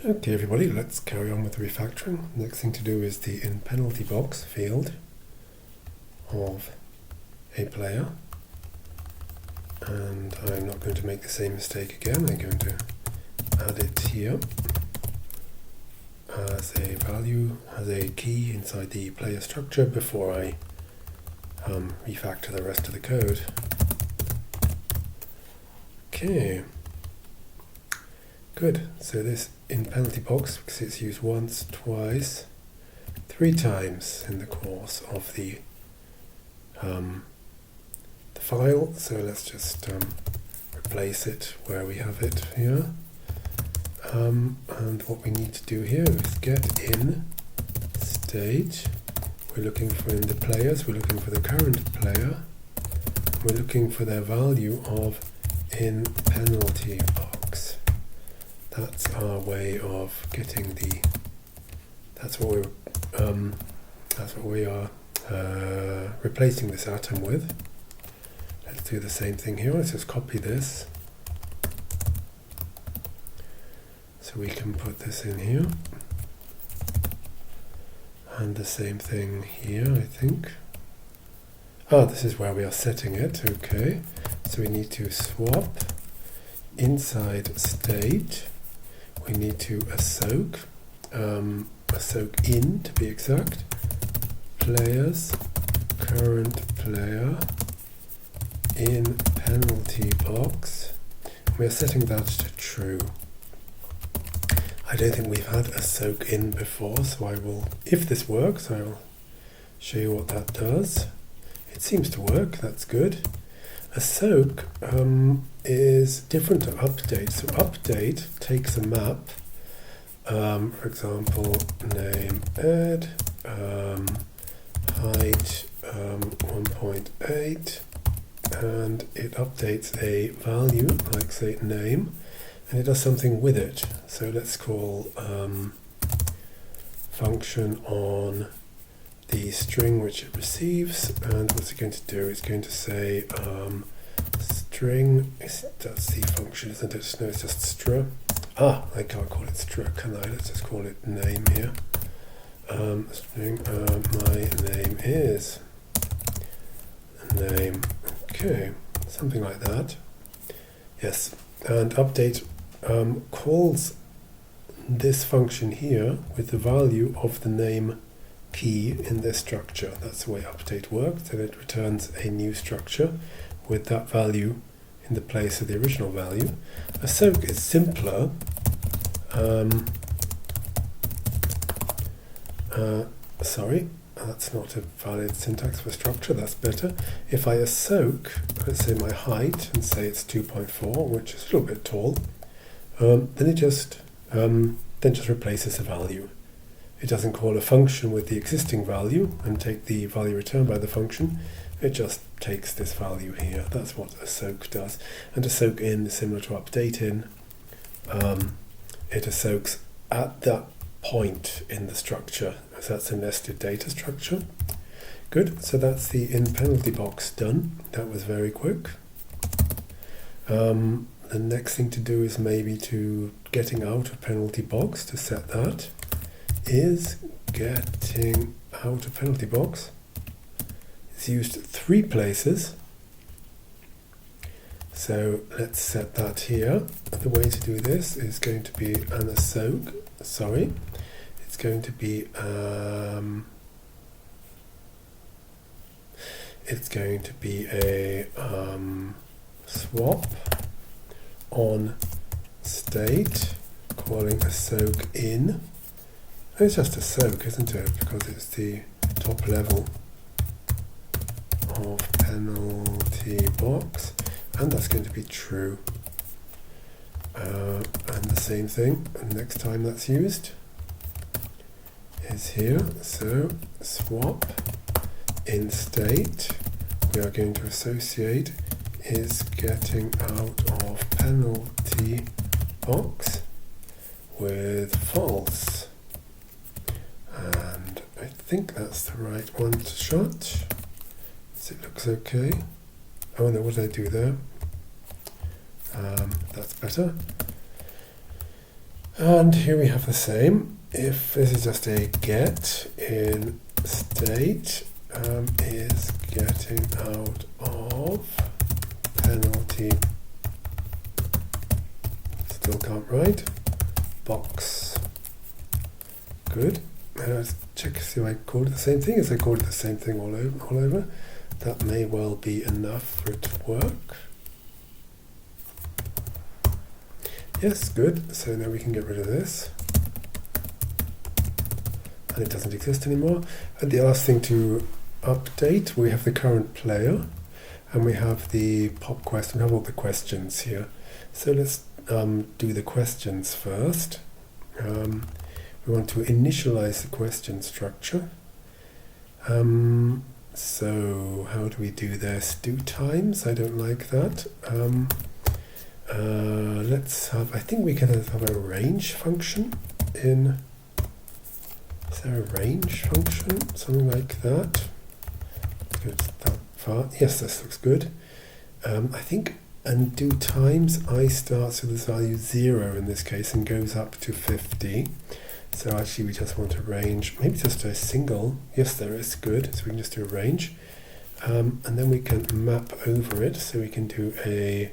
Okay everybody, let's carry on with the refactoring. Next thing to do is the in penalty box field of a player, and I'm not going to make the same mistake again. I'm going to add it here as a value, as a key inside the player structure before I refactor the rest of the code. Okay. Good, so this in penalty box, because it's used once, twice, 3 times in the course of the file, so let's just replace it where we have it here. And what we need to do here is get in state. We're looking for in the players, we're looking for the current player, we're looking for their value of in penalty box. That's our way of getting the. That's what we are replacing this atom with. Let's do the same thing here. Let's just copy this, so we can put this in here, and the same thing here. I think. This is where we are setting it. Okay, so we need to swap inside state. We need to assoc in to be exact, players, current player, in penalty box. We're setting that to true. I don't think we've had assoc in before, so I will, if this works, I will show you what that does. It seems to work, that's good. Assoc is different to update. So update takes a map, for example, name ed, height 1.8, and it updates a value, like say name, and it does something with it. So let's call function on the string which it receives, and what's it going to do? It's going to say string, that's the function, isn't it? No, it's just str. I can't call it str, can I? Let's just call it name here. String, my name is name. Okay, something like that. Yes, and update calls this function here with the value of the name key in this structure. That's the way update works, and it returns a new structure with that value in the place of the original value. Assoc is simpler. Sorry, that's not a valid syntax for structure, that's better. If I assoc, let's say my height, and say it's 2.4, which is a little bit tall, then it just replaces the value. It doesn't call a function with the existing value and take the value returned by the function. It just takes this value here. That's what assoc does. And assoc in is similar to update in. It assocs at that point in the structure. So that's a nested data structure. Good. So that's the in penalty box done. That was very quick. The next thing to do is maybe to getting out of penalty box. To set that is getting out of penalty box. It's used 3 places, so let's set that here. The way to do this is going to be an assoc. Sorry, it's going to be a swap on state, calling assoc in. It's just assoc, isn't it? Because it's the top level of penalty box, and that's going to be true. And the same thing, and next time that's used is here. So swap in state, we are going to associate is getting out of penalty box with false. And I think that's the right one to shot. So it looks okay. Oh no, what did I do there? That's better. And here we have the same. If this is just a get in state is getting out of penalty, still can't write, box. Good. Let's check, see if I called it the same thing. As I called it the same thing all over. That may well be enough for it to work. Yes, good. So now we can get rid of this. And it doesn't exist anymore. And the last thing to update, we have the current player. And we have the pop question. We have all the questions here. So let's do the questions first. We want to initialize the question structure. So how do we do this? Do times? I don't like that. Let's have, I think we can have a range function in, is there a range function? Something like that. Let's go that far. Yes, this looks good. I think, and do times, I starts with this value 0 in this case and goes up to 50. So actually we just want a range, maybe just a single, yes there is, good, so we can just do a range. And then we can map over it, so we can do a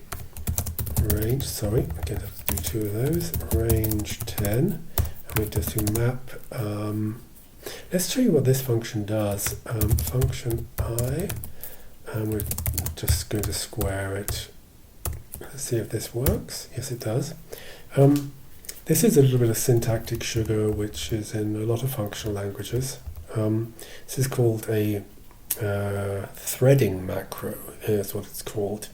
range, sorry, I'm going to have to do 2 of those, range 10, and we just do map, let's show you what this function does, function I, and we're just going to square it, let's see if this works, yes it does. This is a little bit of syntactic sugar, which is in a lot of functional languages. This is called a threading macro, is what it's called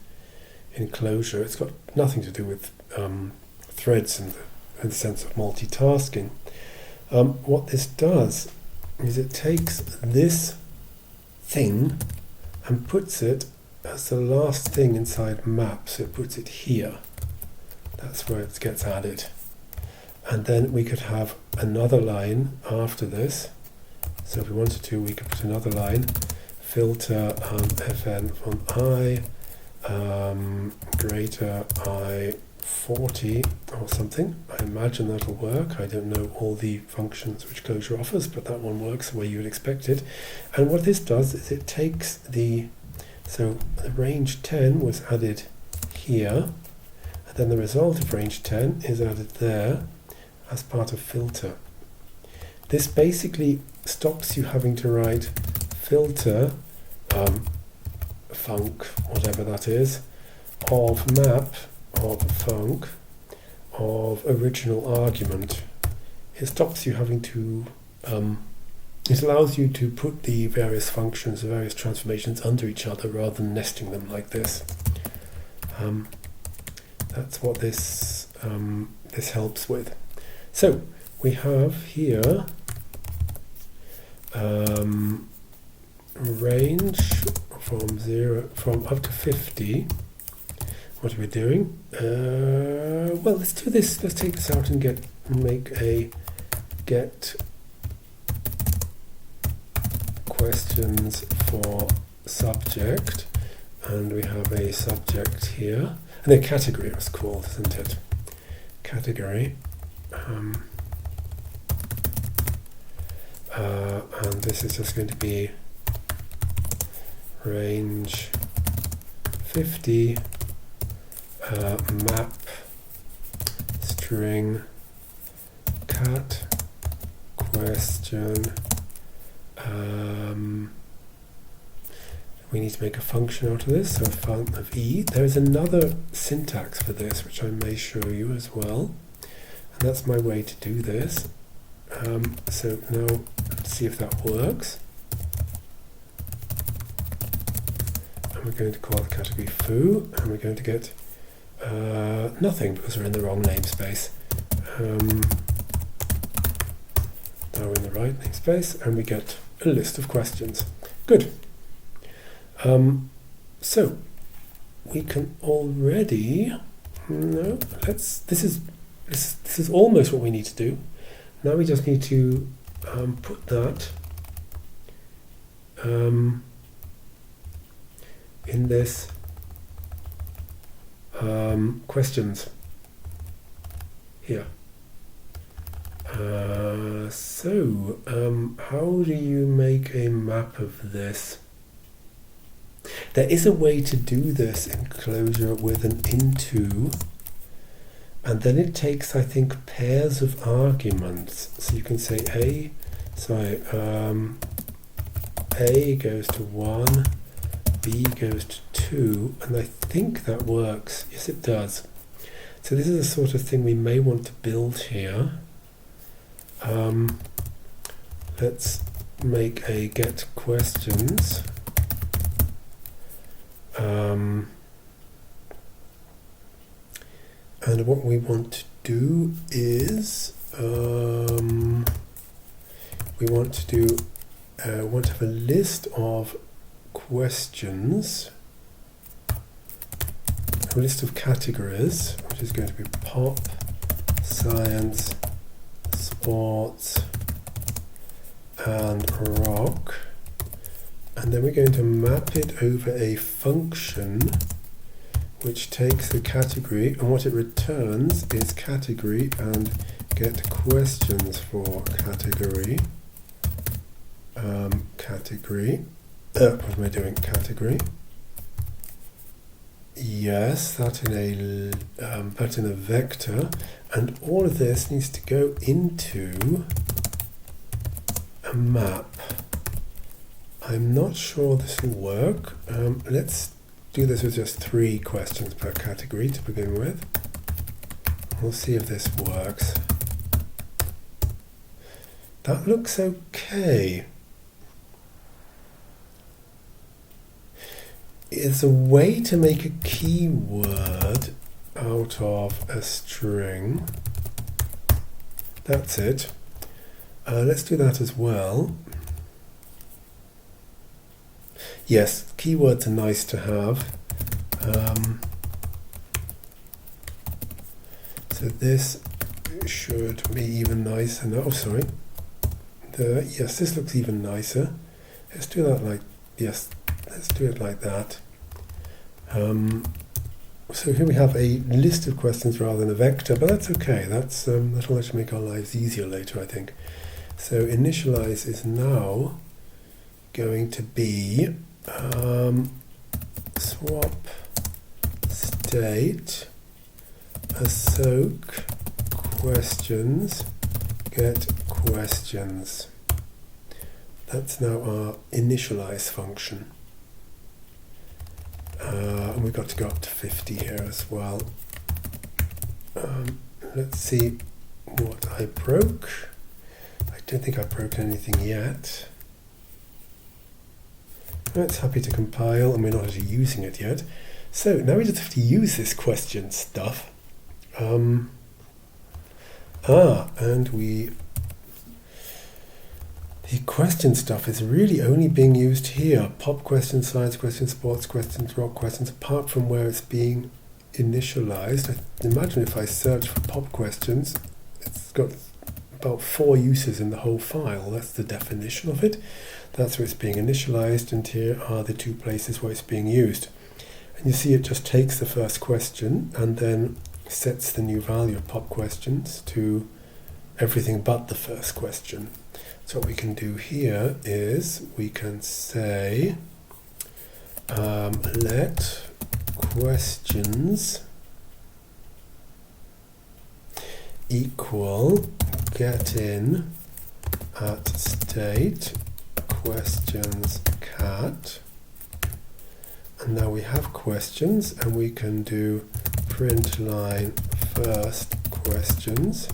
in Clojure. It's got nothing to do with threads in the sense of multitasking. What this does is it takes this thing and puts it as the last thing inside map, so it puts it here. That's where it gets added. And then we could have another line after this. So if we wanted to, we could put another line, filter fn from I greater I 40 or something. I imagine that'll work. I don't know all the functions which Clojure offers, but that one works the way you would expect it. And what this does is it takes so the range 10 was added here, and then the result of range 10 is added there as part of filter. This basically stops you having to write filter func, whatever that is, of map of func of original argument. It stops you having to it allows you to put the various functions, the various transformations under each other rather than nesting them like this. That's what this this helps with. So we have here range from up to 50. What are we doing? Well, let's do this. Let's take this out and make a get questions for subject, and we have a subject here, and a category it's called, isn't it? Category. And this is just going to be range 50 map string cat question. We need to make a function out of this, so fun of e. There is another syntax for this which I may show you as well, and that's my way to do this. So now let's see if that works. And we're going to call the category foo, and we're going to get nothing because we're in the wrong namespace. Now we're in the right namespace, and we get a list of questions. Good. So we can already this is almost what we need to do. Now we just need to put that in this questions here. How do you make a map of this? There is a way to do this in Clojure with an into, and then it takes, I think, pairs of arguments. So you can say A goes to 1, B goes to 2, and I think that works. Yes, it does. So this is the sort of thing we may want to build here. Let's make a get questions. And what we want to do is we want to have a list of questions, a list of categories, which is going to be pop, science, sports, and rock. And then we're going to map it over a function which takes the category, and what it returns is category and get questions for category. What am I doing? Category. Yes, that in a vector, and all of this needs to go into a map. I'm not sure this will work. Let's do this with just 3 questions per category to begin with. We'll see if this works. That looks okay. It's a way to make a keyword out of a string. That's it. Let's do that as well. Yes, keywords are nice to have. So this should be even nicer. No, sorry. Yes, this looks even nicer. Let's do that like, yes, let's do it like that. So here we have a list of questions rather than a vector, but that's okay. That'll actually make our lives easier later, I think. So initialize is now going to be swap state soak questions get questions. That's now our initialize function. And we've got to go up to 50 here as well. Let's see what I broke. I don't think I've broken anything yet. It's happy to compile, and we're not actually using it yet. So now we just have to use this question stuff. And the question stuff is really only being used here. Pop questions, science questions, sports questions, rock questions, apart from where it's being initialized. I imagine if I search for pop questions, it's got about 4 uses in the whole file. That's the definition of it. That's where it's being initialized, and here are the 2 places where it's being used. And you see it just takes the first question and then sets the new value of pop questions to everything but the first question. So what we can do here is we can say let questions equal get in at state questions cat, and now we have questions, and we can do print line first questions,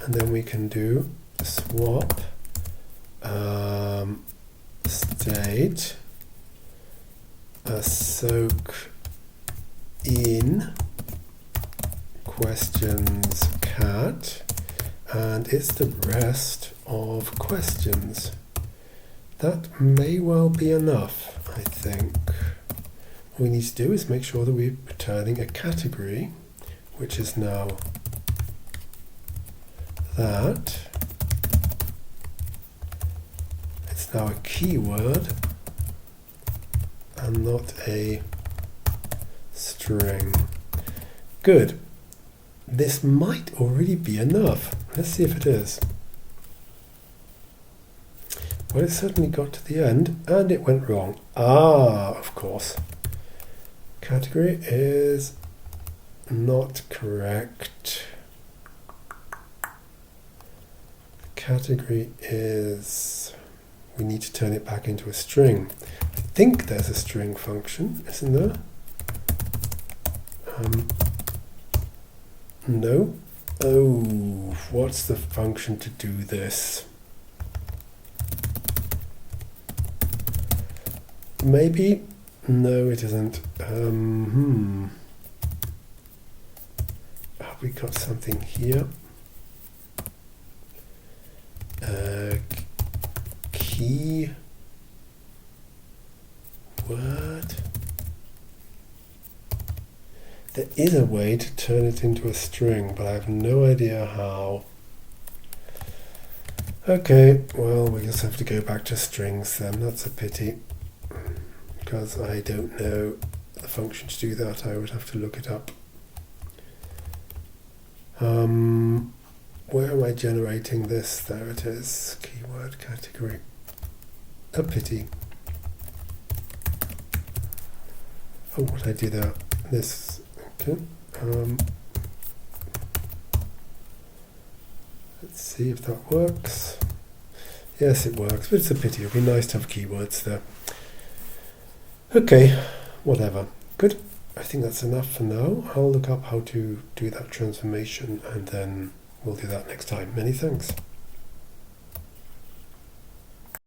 and then we can do swap state soak in questions cat, and it's the rest of questions. That may well be enough, I think. What we need to do is make sure that we're returning a category, which is now that. It's now a keyword and not a string. Good. This might already be enough. Let's see if it is. Well, it certainly got to the end, and it went wrong. Ah, of course. Category is not correct. Category is... we need to turn it back into a string. I think there's a string function, isn't there? No. Oh, what's the function to do this? Maybe? No, it isn't. Have we got something here? Key word. There is a way to turn it into a string, but I have no idea how. Okay, well, we just have to go back to strings then. That's a pity, because I don't know the function to do that. I would have to look it up. Where am I generating this? There it is. Keyword category. A pity. Oh, what I do there? This. Okay. Let's see if that works. Yes, it works, but it's a pity. It would be nice to have keywords there. Okay, whatever. Good. I think that's enough for now. I'll look up how to do that transformation, and then we'll do that next time. Many thanks.